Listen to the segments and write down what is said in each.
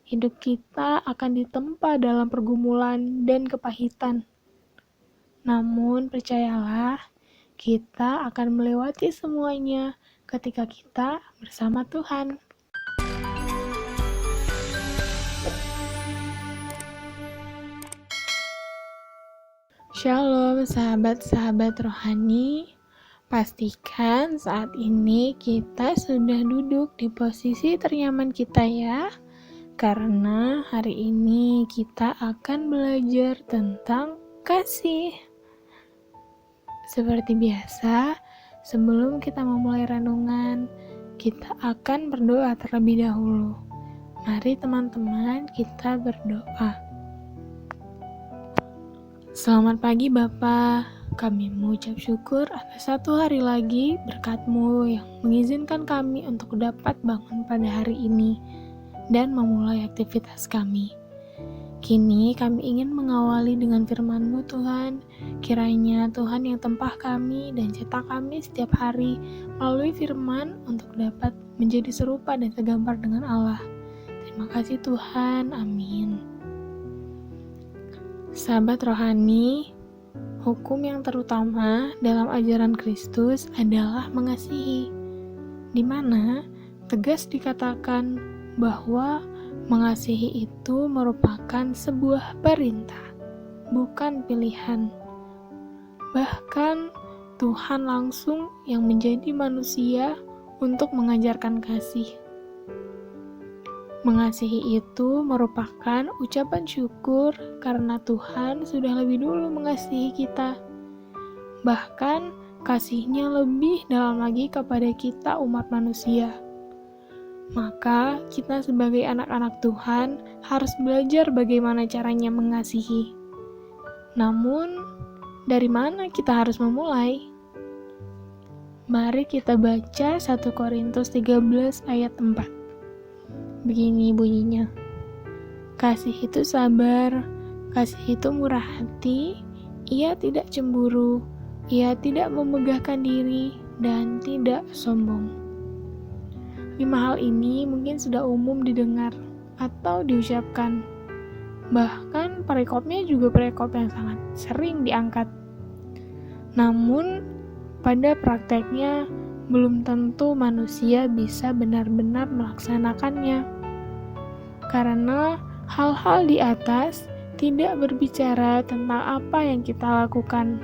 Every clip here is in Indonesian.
hidup kita akan ditempa dalam pergumulan dan kepahitan. Namun percayalah, kita akan melewati semuanya ketika kita bersama Tuhan. Shalom sahabat-sahabat rohani. Pastikan saat ini kita sudah duduk di posisi ternyaman kita ya. Karena hari ini kita akan belajar tentang kasih. Seperti biasa, sebelum kita memulai renungan, kita akan berdoa terlebih dahulu. Mari teman-teman kita berdoa. Selamat pagi Bapak, kami mengucap syukur atas satu hari lagi berkat-Mu yang mengizinkan kami untuk dapat bangun pada hari ini dan memulai aktivitas kami. Kini kami ingin mengawali dengan firman-Mu Tuhan, kiranya Tuhan yang tempah kami dan cetak kami setiap hari melalui firman untuk dapat menjadi serupa dan segambar dengan Allah. Terima kasih Tuhan, amin. Sahabat rohani, hukum yang terutama dalam ajaran Kristus adalah mengasihi, di mana tegas dikatakan bahwa mengasihi itu merupakan sebuah perintah, bukan pilihan. Bahkan Tuhan langsung yang menjadi manusia untuk mengajarkan kasih. Mengasihi itu merupakan ucapan syukur karena Tuhan sudah lebih dulu mengasihi kita. Bahkan kasih-Nya lebih dalam lagi kepada kita umat manusia. Maka kita sebagai anak-anak Tuhan harus belajar bagaimana caranya mengasihi. Namun, dari mana kita harus memulai? Mari kita baca 1 Korintus 13 ayat 4. Begini bunyinya, kasih itu sabar, kasih itu murah hati, ia tidak cemburu, ia tidak memegahkan diri, dan tidak sombong. 5 hal ini mungkin sudah umum didengar atau diucapkan. Bahkan perikopnya juga perikop yang sangat sering diangkat. Namun, pada prakteknya, belum tentu manusia bisa benar-benar melaksanakannya. Karena hal-hal di atas tidak berbicara tentang apa yang kita lakukan,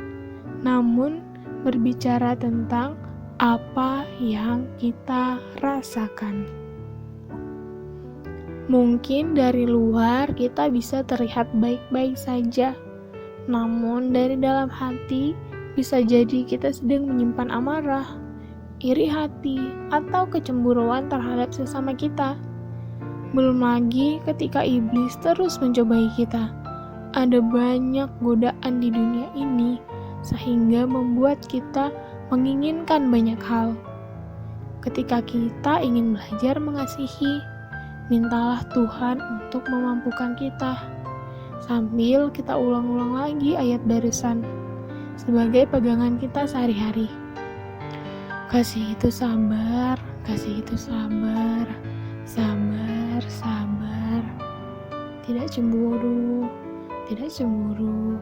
namun berbicara tentang apa yang kita rasakan. Mungkin dari luar kita bisa terlihat baik-baik saja, namun dari dalam hati bisa jadi kita sedang menyimpan amarah, iri hati, atau kecemburuan terhadap sesama kita. Belum lagi ketika iblis terus mencobai kita. Ada banyak godaan di dunia ini sehingga membuat kita menginginkan banyak hal. Ketika kita ingin belajar mengasihi, mintalah Tuhan untuk memampukan kita. Sambil kita ulang-ulang lagi ayat barusan sebagai pegangan kita sehari-hari. Kasih itu sabar, kasih itu sabar, sabar, sabar. Tidak cemburu, tidak cemburu.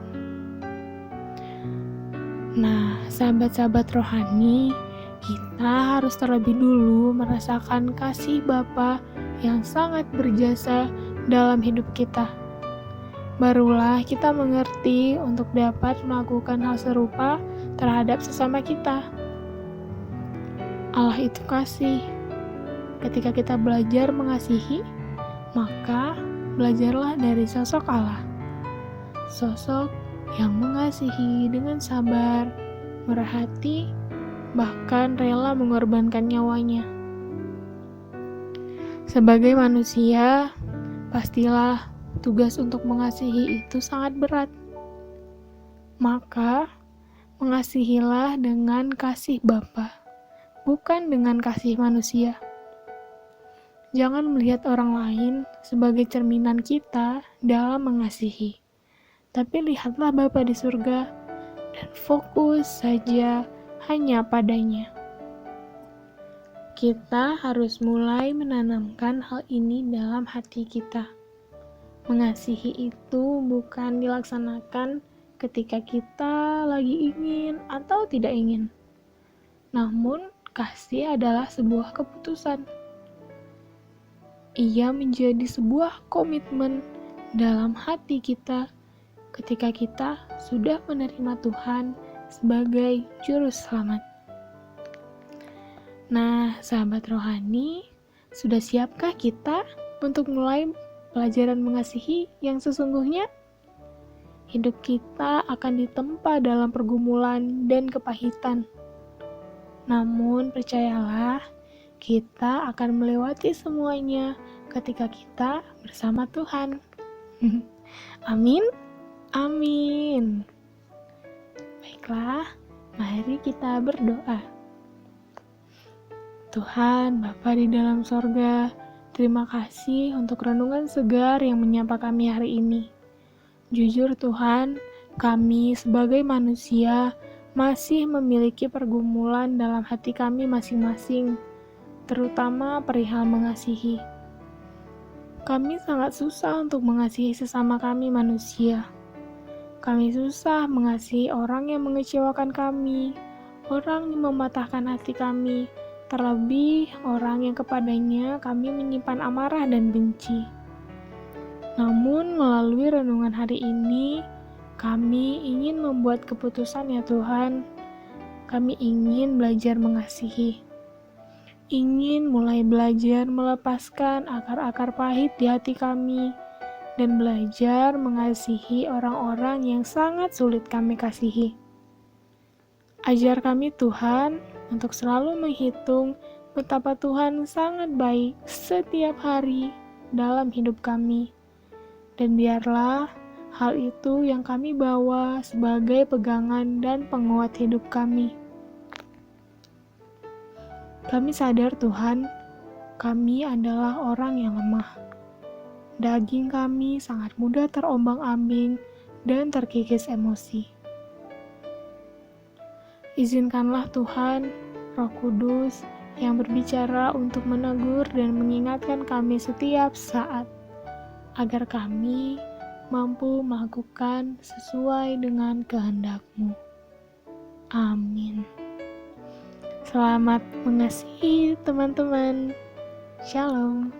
Nah, sahabat-sahabat rohani, kita harus terlebih dulu merasakan kasih Bapa yang sangat berjasa dalam hidup kita. Barulah kita mengerti untuk dapat melakukan hal serupa terhadap sesama kita. Allah itu kasih. Ketika kita belajar mengasihi, maka belajarlah dari sosok Allah. Sosok yang mengasihi dengan sabar, murah hati, bahkan rela mengorbankan nyawanya. Sebagai manusia, pastilah tugas untuk mengasihi itu sangat berat. Maka, mengasihilah dengan kasih Bapa, bukan dengan kasih manusia. Jangan melihat orang lain sebagai cerminan kita dalam mengasihi. Tapi lihatlah Bapa di surga dan fokus saja hanya padanya. Kita harus mulai menanamkan hal ini dalam hati kita. Mengasihi itu bukan dilaksanakan ketika kita lagi ingin atau tidak ingin. Namun, kasih adalah sebuah keputusan. Ia menjadi sebuah komitmen dalam hati kita ketika kita sudah menerima Tuhan sebagai juru selamat. Nah, sahabat rohani, sudah siapkah kita untuk mulai pelajaran mengasihi yang sesungguhnya? Hidup kita akan ditempa dalam pergumulan dan kepahitan. Namun, percayalah, kita akan melewati semuanya ketika kita bersama Tuhan. Amin. Amin. Baiklah, mari kita berdoa. Tuhan, Bapa di dalam sorga, terima kasih untuk renungan segar yang menyapa kami hari ini. Jujur Tuhan, kami sebagai manusia masih memiliki pergumulan dalam hati kami masing-masing, terutama perihal mengasihi. Kami sangat susah untuk mengasihi sesama kami manusia. Kami susah mengasihi orang yang mengecewakan kami, orang yang mematahkan hati kami, terlebih orang yang kepadanya kami menyimpan amarah dan benci. Namun melalui renungan hari ini, kami ingin membuat keputusan ya Tuhan. Kami ingin belajar mengasihi. Ingin mulai belajar melepaskan akar-akar pahit di hati kami dan belajar mengasihi orang-orang yang sangat sulit kami kasihi. Ajar kami Tuhan untuk selalu menghitung betapa Tuhan sangat baik setiap hari dalam hidup kami. Dan biarlah hal itu yang kami bawa sebagai pegangan dan penguat hidup kami. Kami sadar Tuhan, kami adalah orang yang lemah. Daging kami sangat mudah terombang-ambing dan terkikis emosi. Izinkanlah Tuhan, Roh Kudus, yang berbicara untuk menegur dan mengingatkan kami setiap saat, agar kami mampu melakukan sesuai dengan kehendak-Mu. Amin. Selamat mengasihi teman-teman. Shalom.